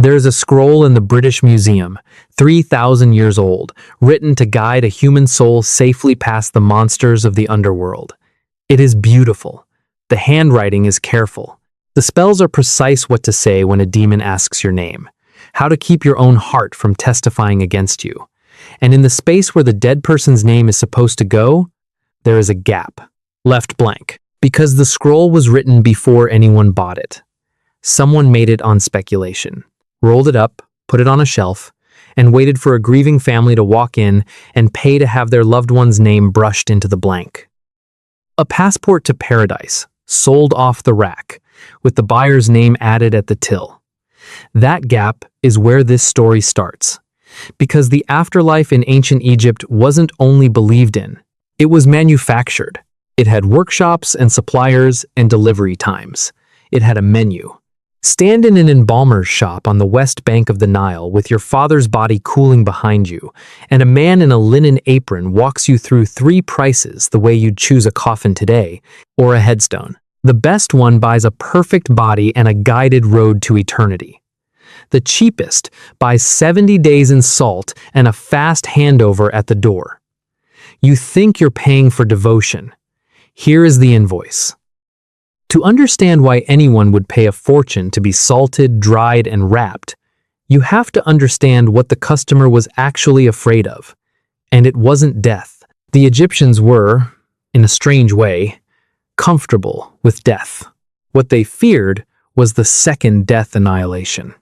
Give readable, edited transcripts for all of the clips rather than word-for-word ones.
There is a scroll in the British Museum, 3,000 years old, written to guide a human soul safely past the monsters of the underworld. It is beautiful. The handwriting is careful. The spells are precise what to say when a demon asks your name, how to keep your own heart from testifying against you. And in the space where the dead person's name is supposed to go, there is a gap, left blank, because the scroll was written before anyone bought it. Someone made it on speculation, rolled it up, put it on a shelf, and waited for a grieving family to walk in and pay to have their loved one's name brushed into the blank. A passport to paradise, sold off the rack, with the buyer's name added at the till. That gap is where this story starts, because the afterlife in ancient Egypt wasn't only believed in, it was manufactured. It had workshops and suppliers and delivery times. It had a menu. Stand in an embalmer's shop on the west bank of the Nile with your father's body cooling behind you, and a man in a linen apron walks you through 3 prices the way you'd choose a coffin today, or a headstone. The best one buys a perfect body and a guided road to eternity. The cheapest buys 70 days in salt and a fast handover at the door. You think you're paying for devotion. Here is the invoice. To understand why anyone would pay a fortune to be salted, dried, and wrapped, you have to understand what the customer was actually afraid of. And it wasn't death. The Egyptians were, in a strange way, comfortable with death. What they feared was the second death annihilation.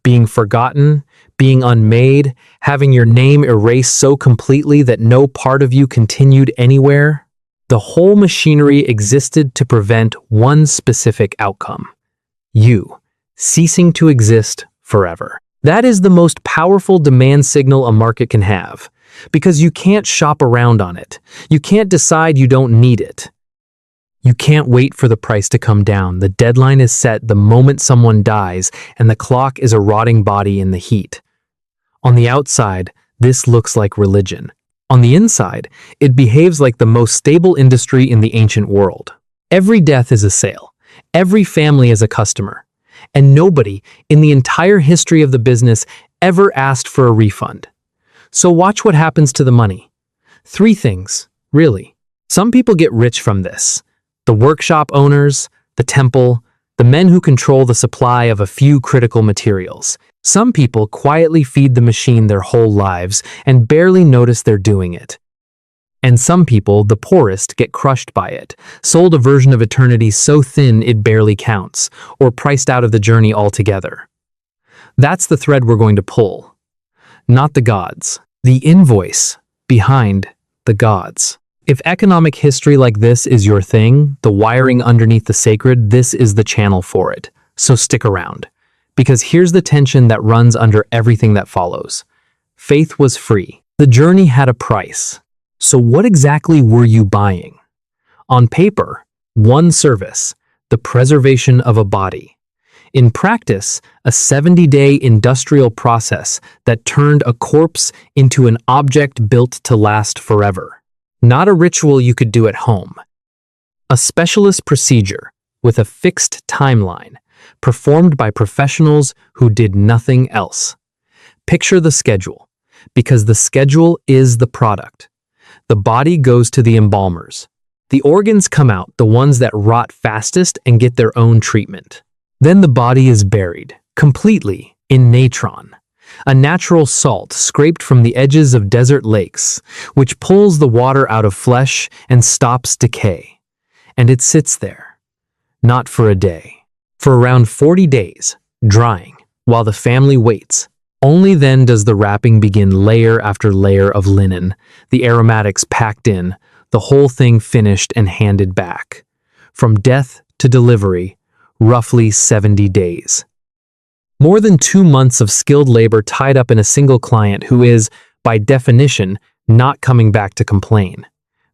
Being forgotten, being unmade, having your name erased so completely that no part of you continued anywhere. The whole machinery existed to prevent one specific outcome: you ceasing to exist forever. That is the most powerful demand signal a market can have, because you can't shop around on it. You can't decide you don't need it. You can't wait for the price to come down. The deadline is set the moment someone dies, and the clock is a rotting body in the heat. On the outside, this looks like religion. On the inside, it behaves like the most stable industry in the ancient world. Every death is a sale. Every family is a customer. And nobody in the entire history of the business ever asked for a refund. So watch what happens to the money. 3 things, really. Some people get rich from this. The workshop owners, the temple, the men who control the supply of a few critical materials. Some people quietly feed the machine their whole lives and barely notice they're doing it. And some people, the poorest, get crushed by it, sold a version of eternity so thin it barely counts, or priced out of the journey altogether. That's the thread we're going to pull. Not the gods. The invoice behind the gods. If economic history like this is your thing, the wiring underneath the sacred, this is the channel for it. So stick around. Because here's the tension that runs under everything that follows. Faith was free. The journey had a price. So what exactly were you buying? On paper, one service, the preservation of a body. In practice, a 70-day industrial process that turned a corpse into an object built to last forever. Not a ritual you could do at home. A specialist procedure with a fixed timeline, performed by professionals who did nothing else. Picture the schedule, because the schedule is the product. The body goes to the embalmers. The organs come out, the ones that rot fastest and get their own treatment. Then the body is buried, completely, in natron, a natural salt scraped from the edges of desert lakes, which pulls the water out of flesh and stops decay. And it sits there, not for a day. For around 40 days, drying, while the family waits. Only then does the wrapping begin, layer after layer of linen, the aromatics packed in, the whole thing finished and handed back. From death to delivery, roughly 70 days. More than 2 months of skilled labor tied up in a single client who is, by definition, not coming back to complain.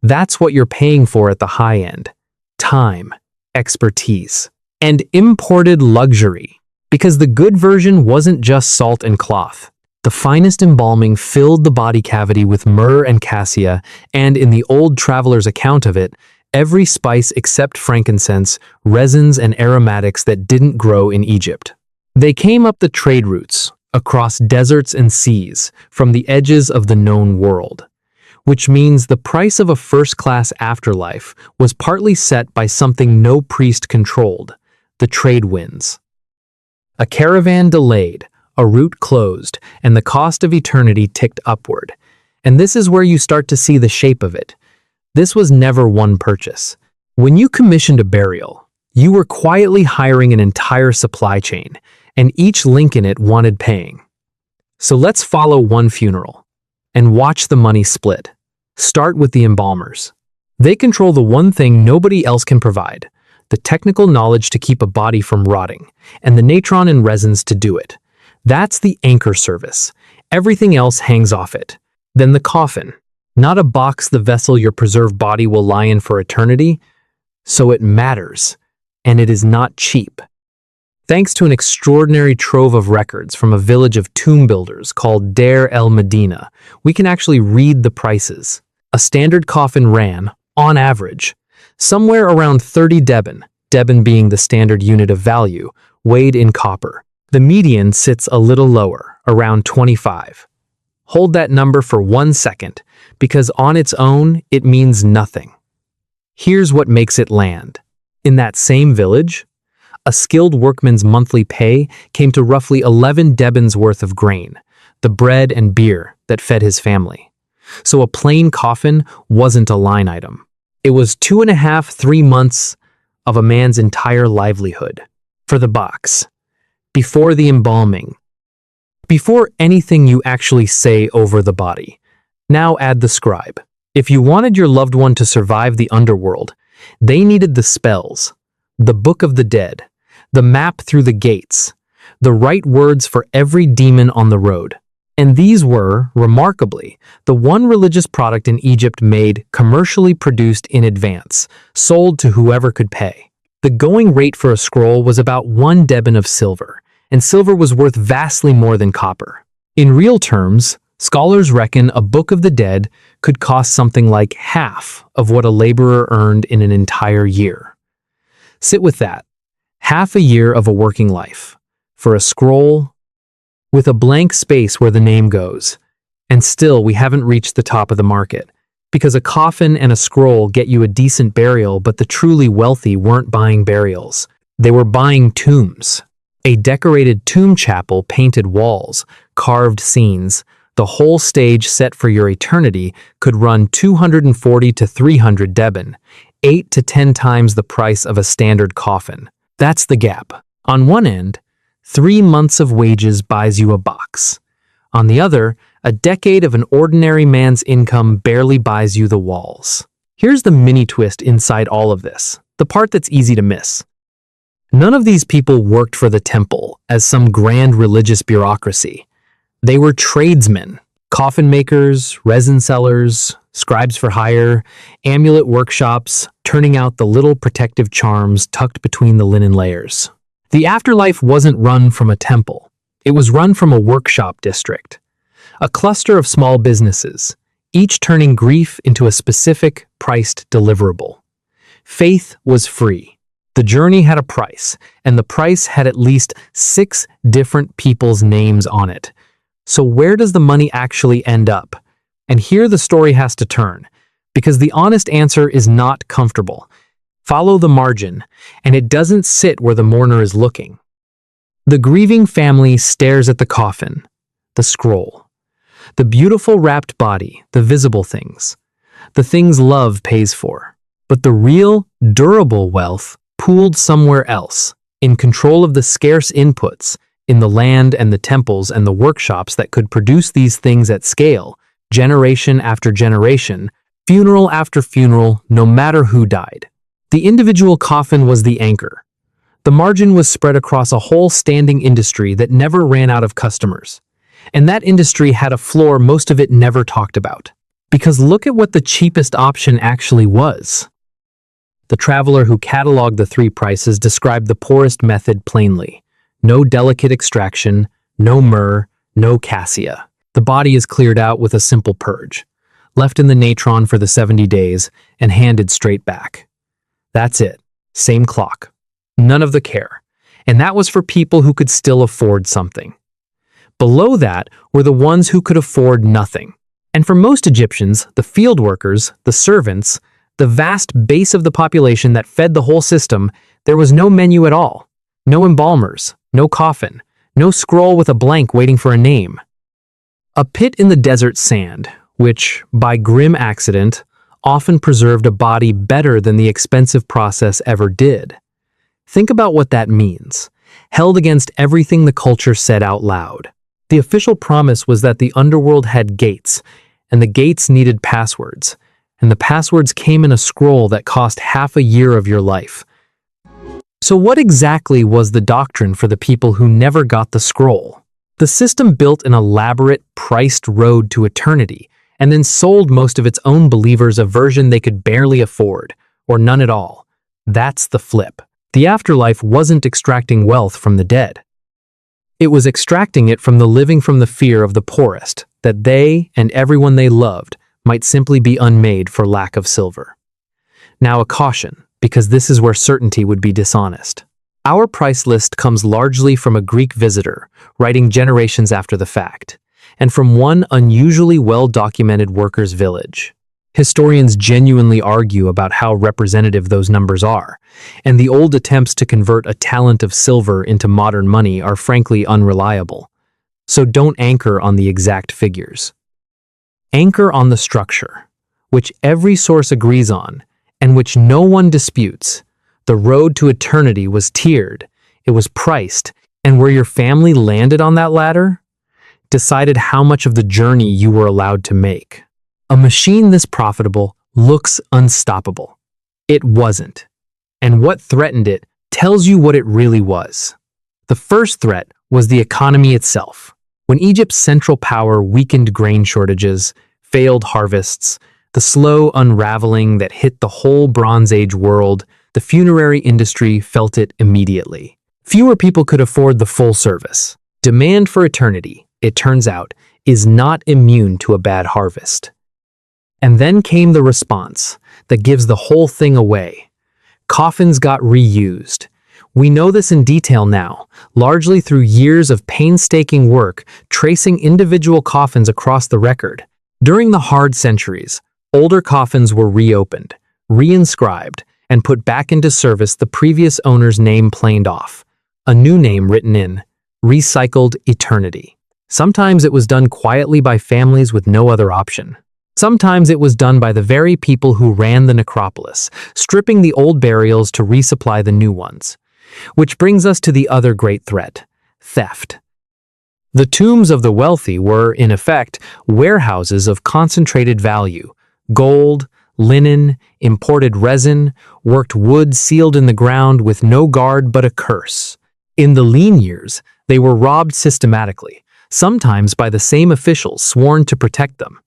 That's what you're paying for at the high end. Time, expertise. And imported luxury, because the good version wasn't just salt and cloth. The finest embalming filled the body cavity with myrrh and cassia, and in the old traveler's account of it, every spice except frankincense, resins and aromatics that didn't grow in Egypt. They came up the trade routes, across deserts and seas, from the edges of the known world, which means the price of a first-class afterlife was partly set by something no priest controlled: the trade winds. A caravan delayed, a route closed, and the cost of eternity ticked upward. And this is where you start to see the shape of it. This was never one purchase. When you commissioned a burial, you were quietly hiring an entire supply chain, and each link in it wanted paying. So let's follow one funeral and watch the money split. Start with the embalmers. They control the one thing nobody else can provide: the technical knowledge to keep a body from rotting, and the natron and resins to do it. That's the anchor service. Everything else hangs off it. Then the coffin. Not a box, the vessel your preserved body will lie in for eternity. So it matters, and it is not cheap. Thanks to an extraordinary trove of records from a village of tomb builders called el-medina, we can actually read the prices. A standard coffin ran, on average, somewhere around 30 deben being the standard unit of value, weighed in copper. The median sits a little lower, around 25. Hold that number for 1 second, because on its own, it means nothing. Here's what makes it land. In that same village, a skilled workman's monthly pay came to roughly 11 debens worth of grain, the bread and beer that fed his family. So a plain coffin wasn't a line item. It was 2.5–3 months of a man's entire livelihood. For the box. Before the embalming. Before anything you actually say over the body. Now add the scribe. If you wanted your loved one to survive the underworld, they needed the spells, the book of the dead, the map through the gates, the right words for every demon on the road. And these were, remarkably, the one religious product in Egypt made, commercially produced in advance, sold to whoever could pay. The going rate for a scroll was about 1 deben of silver, and silver was worth vastly more than copper. In real terms, scholars reckon a book of the dead could cost something like half of what a laborer earned in an entire year. Sit with that. Half a year of a working life. For a scroll, with a blank space where the name goes. And still, we haven't reached the top of the market. Because a coffin and a scroll get you a decent burial, but the truly wealthy weren't buying burials. They were buying tombs. A decorated tomb chapel, painted walls, carved scenes, the whole stage set for your eternity could run 240 to 300 deben, 8 to 10 times the price of a standard coffin. That's the gap. On one end, 3 months of wages buys you a box. On the other, a decade of an ordinary man's income barely buys you the walls. Here's the mini twist inside all of this, the part that's easy to miss. None of these people worked for the temple as some grand religious bureaucracy. They were tradesmen, coffin-makers, resin sellers, scribes-for-hire, amulet workshops, turning out the little protective charms tucked between the linen layers. The afterlife wasn't run from a temple. It was run from a workshop district, a cluster of small businesses, each turning grief into a specific, priced deliverable. Faith was free. The journey had a price, and the price had at least 6 different people's names on it. So where does the money actually end up? And here the story has to turn, because the honest answer is not comfortable. Follow the margin, and it doesn't sit where the mourner is looking. The grieving family stares at the coffin, the scroll, the beautiful wrapped body, the visible things, the things love pays for. But the real, durable wealth pooled somewhere else, in control of the scarce inputs, in the land and the temples and the workshops that could produce these things at scale, generation after generation, funeral after funeral, no matter who died. The individual coffin was the anchor. The margin was spread across a whole standing industry that never ran out of customers. And that industry had a floor most of it never talked about. Because look at what the cheapest option actually was. The traveler who cataloged the 3 prices described the poorest method plainly. No delicate extraction, no myrrh, no cassia. The body is cleared out with a simple purge, left in the natron for the 70 days, and handed straight back. That's it. Same clock. None of the care. and that was for people who could still afford something. Below that were the ones who could afford nothing. And for most Egyptians, the field workers, the servants, the vast base of the population that fed the whole system, there was no menu at all. No embalmers, no coffin, no scroll with a blank waiting for a name. A pit in the desert sand, which, by grim accident, often preserved a body better than the expensive process ever did. Think about what that means. Held against everything the culture said out loud. The official promise was that the underworld had gates, and the gates needed passwords, and the passwords came in a scroll that cost half a year of your life. So what exactly was the doctrine for the people who never got the scroll? The system built an elaborate, priced road to eternity, and then sold most of its own believers a version they could barely afford, or none at all. That's the flip. The afterlife wasn't extracting wealth from the dead. It was extracting it from the living from the fear of the poorest, that they and everyone they loved might simply be unmade for lack of silver. Now a caution, because this is where certainty would be dishonest. Our price list comes largely from a Greek visitor, writing generations after the fact, and from one unusually well-documented workers' village. Historians genuinely argue about how representative those numbers are, and the old attempts to convert a talent of silver into modern money are frankly unreliable. So don't anchor on the exact figures. Anchor on the structure, which every source agrees on, and which no one disputes. The road to eternity was tiered, it was priced, and where your family landed on that ladder decided how much of the journey you were allowed to make. A machine this profitable looks unstoppable. It wasn't. And what threatened it tells you what it really was. The first threat was the economy itself. When Egypt's central power weakened grain shortages, failed harvests, the slow unraveling that hit the whole Bronze Age world, the funerary industry felt it immediately. Fewer people could afford the full service. Demand for eternity, it turns out, is not immune to a bad harvest. And then came the response that gives the whole thing away. Coffins got reused. We know this in detail now, largely through years of painstaking work tracing individual coffins across the record. During the hard centuries, older coffins were reopened, reinscribed, and put back into service, the previous owner's name planed off. A new name written in, recycled eternity. Sometimes it was done quietly by families with no other option. Sometimes it was done by the very people who ran the necropolis, stripping the old burials to resupply the new ones. Which brings us to the other great threat, theft. The tombs of the wealthy were, in effect, warehouses of concentrated value. Gold, linen, imported resin, worked wood sealed in the ground with no guard but a curse. In the lean years, they were robbed systematically, sometimes by the same officials sworn to protect them.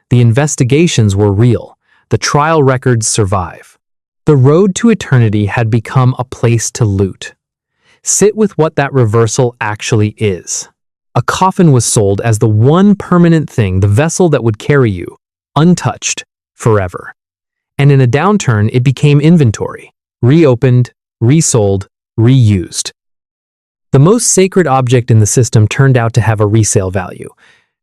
The investigations were real. The trial records survive. The road to eternity had become a place to loot. Sit with what that reversal actually is. A coffin was sold as the one permanent thing, the vessel that would carry you, untouched, forever. And in a downturn, it became inventory, reopened, resold, reused. The most sacred object in the system turned out to have a resale value,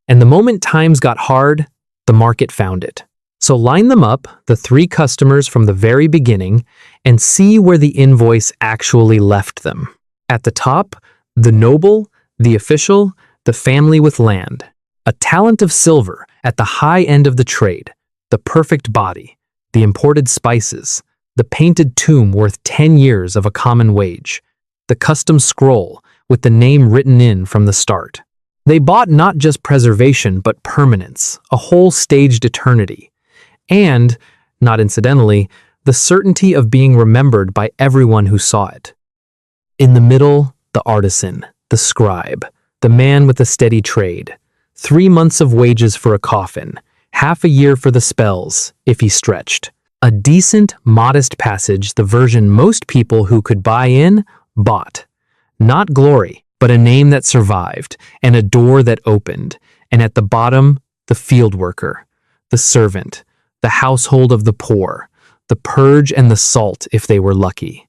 and the moment times got hard, the market found it. So line them up, the three customers from the very beginning, and see where the invoice actually left them. At the top, the noble, the official, the family with land. A talent of silver at the high end of the trade, the perfect body, the imported spices, the painted tomb worth 10 years of a common wage, the custom scroll with the name written in from the start. They bought not just preservation but permanence, a whole staged eternity. And, not incidentally, the certainty of being remembered by everyone who saw it. In the middle, the artisan, the scribe, the man with a steady trade. 3 months of wages for a coffin, half a year for the spells, if he stretched. A decent, modest passage, the version most people who could buy in, bought. Not glory, but a name that survived, and a door that opened, and at the bottom, the field worker, the servant, the household of the poor, the purge and the salt if they were lucky,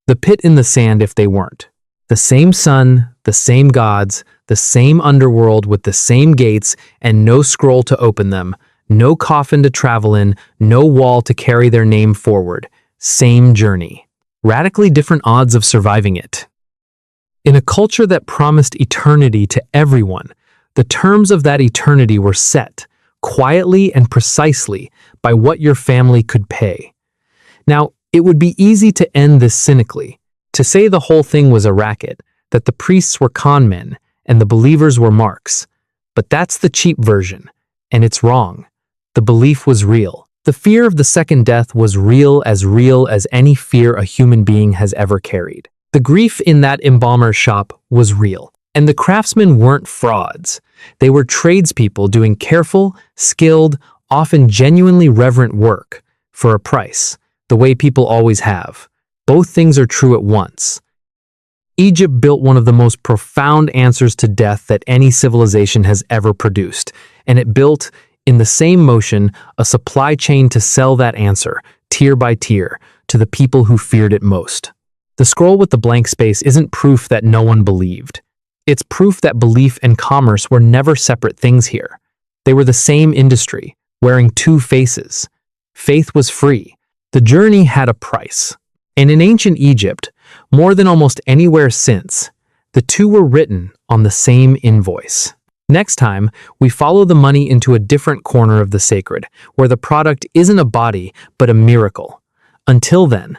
the pit in the sand if they weren't. The same sun, the same gods, the same underworld with the same gates and no scroll to open them, no coffin to travel in, no wall to carry their name forward. Same journey. Radically different odds of surviving it. In a culture that promised eternity to everyone, the terms of that eternity were set, quietly and precisely, by what your family could pay. Now, it would be easy to end this cynically, to say the whole thing was a racket, that the priests were con men and the believers were marks. But that's the cheap version, and it's wrong. The belief was real. The fear of the second death was real as any fear a human being has ever carried. The grief in that embalmer's shop was real. And the craftsmen weren't frauds. They were tradespeople doing careful, skilled, often genuinely reverent work for a price, the way people always have. Both things are true at once. Egypt built one of the most profound answers to death that any civilization has ever produced, and it built, in the same motion, a supply chain to sell that answer, tier by tier, to the people who feared it most. The scroll with the blank space isn't proof that no one believed. It's proof that belief and commerce were never separate things here. They were the same industry, wearing two faces. Faith was free. The journey had a price. And in ancient Egypt, more than almost anywhere since, the two were written on the same invoice. Next time, we follow the money into a different corner of the sacred, where the product isn't a body, but a miracle. Until then,